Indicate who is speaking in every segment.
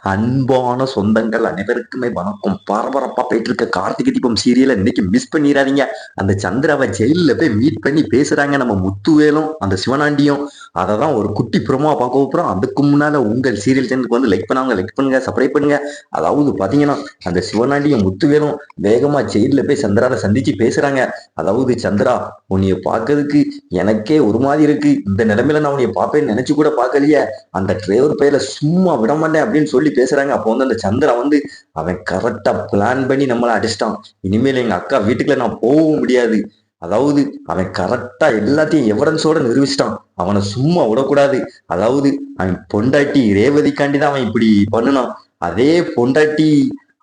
Speaker 1: அன்பான சொந்தங்கள் அனைவருக்குமே வணக்கம். பரபரப்பா போயிட்டு இருக்க கார்த்திகை தீபம் சீரியலை இன்னைக்கு மிஸ் பண்ணிடாதீங்க. அந்த சந்திராவை ஜெயில போய் மீட் பண்ணி பேசுறாங்க நம்ம முத்துவேலும் அந்த சிவனாண்டியும். அதை தான் ஒரு குட்டி ப்ரோமோ பார்க்க போறோம். அதுக்கு முன்னால உங்கள் சீரியல் சேனலுக்கு வந்து லைக் பண்ணாங்க, லைக் பண்ணுங்க, சப்ஸ்கிரைப் பண்ணுங்க. அதாவது பாத்தீங்கன்னா அந்த சிவனாண்டியும் முத்துவேலும் வேகமா ஜெயில போய் சந்திராவை சந்திச்சு பேசுறாங்க. அதாவது சந்திரா, உன்னைய பார்க்கறதுக்கு எனக்கே ஒரு மாதிரி இருக்கு. இந்த நிலைமையில நான் உன்னைய பார்ப்பேன்னு நினைச்சு கூட பார்க்கலையே. அந்த டிரைவர் பையில சும்மா விட மாட்டேன் அப்படின்னு சொல்லி பேசுறாங்க. அப்போ வந்து அந்த சந்திரா வந்து அவன் கரெக்டா பிளான் பண்ணி நம்மளை அடிச்சிட்டான். இனிமேல் எங்க அக்கா வீட்டுக்குள்ள நான் போகவும் முடியாது. அதாவது அவன் கரெக்டா எல்லாத்தையும் எவிடன்ஸோட நிரூபிச்சிட்டான். அவனை சும்மா விடக்கூடாது. அதாவது அவன் பொண்டாட்டி ரேவதிக்காண்டி தான் அவன் இப்படி பண்ணுனான். அதே பொண்டாட்டி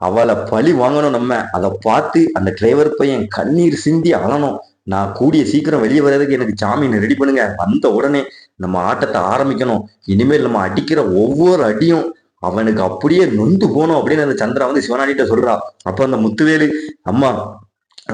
Speaker 1: அவளை பழி வாங்கணும். நம்ம அதை பார்த்து அந்த டிரைவர் பையன் கண்ணீர் சிந்தி அழணும். நான் கூடிய சீக்கிரம் வெளியே வர்றதுக்கு எனக்கு ஜாமீன் ரெடி பண்ணுங்க. வந்த உடனே நம்ம ஆட்டத்தை ஆரம்பிக்கணும். இனிமேல் நம்ம அடிக்கிற ஒவ்வொரு அடியும் அவனுக்கு அப்படியே நொந்து போகணும் அப்படின்னு அந்த சந்திரா வந்து சிவனாடிட்ட சொல்றா. அப்ப அந்த முத்துவேலு, அம்மா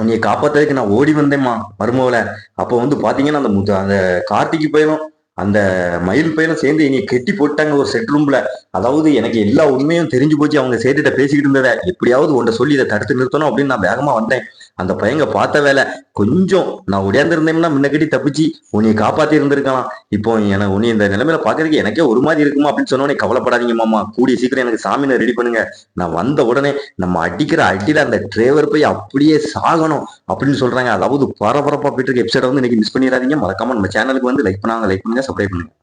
Speaker 1: உன்னைய காப்பாத்துறதுக்கு நான் ஓடி வந்தேம்மா மருமவளை. அப்போ வந்து பாத்தீங்கன்னா அந்த கார்த்திக்கு பையனும் அந்த மயில் பையனும் சேர்ந்து என்னைய கெட்டி போட்டாங்க ஒரு செட் ரூம்ல. அதாவது எனக்கு எல்லா உண்மையும் தெரிஞ்சு போச்சு. அவங்க சேர்த்துட்ட பேசிக்கிட்டு இருந்ததை எப்படியாவது உன்ட்ட சொல்லி இதை தடுத்து நிறுத்தணும் அப்படின்னு நான் வேகமா வந்தேன். அந்த பையங்க பார்த்த வேலை கொஞ்சம் நான் உடையாந்துருந்தேன்னா முன்னக்கட்டி தப்பிச்சு உன்னைய காப்பாத்தி இருந்திருக்கலாம். இப்போ எனக்கு உன்னை இந்த நிலைமையில பாக்குறதுக்கு எனக்கே ஒரு மாதிரி இருக்குமா அப்படின்னு சொன்னோடனே கவலைப்படாதீங்க மாமா, கூடிய சீக்கிரம் எனக்கு சாமியை ரெடி பண்ணுங்க. நான் வந்த உடனே நம்ம அடிக்கிற அடியில அந்த டிரைவர் போய் அப்படியே சாகணும் அப்படின்னு சொல்றாங்க. அதாவது பரபரப்பா போயிட்டு இருக்க எபிசோட வந்து இன்னைக்கு மிஸ் பண்ணிடாதீங்க. மறக்காம நம்ம சேனலுக்கு வந்து லைக் பண்ணுங்க, சப்ஸ்கிரைப் பண்ணுங்க.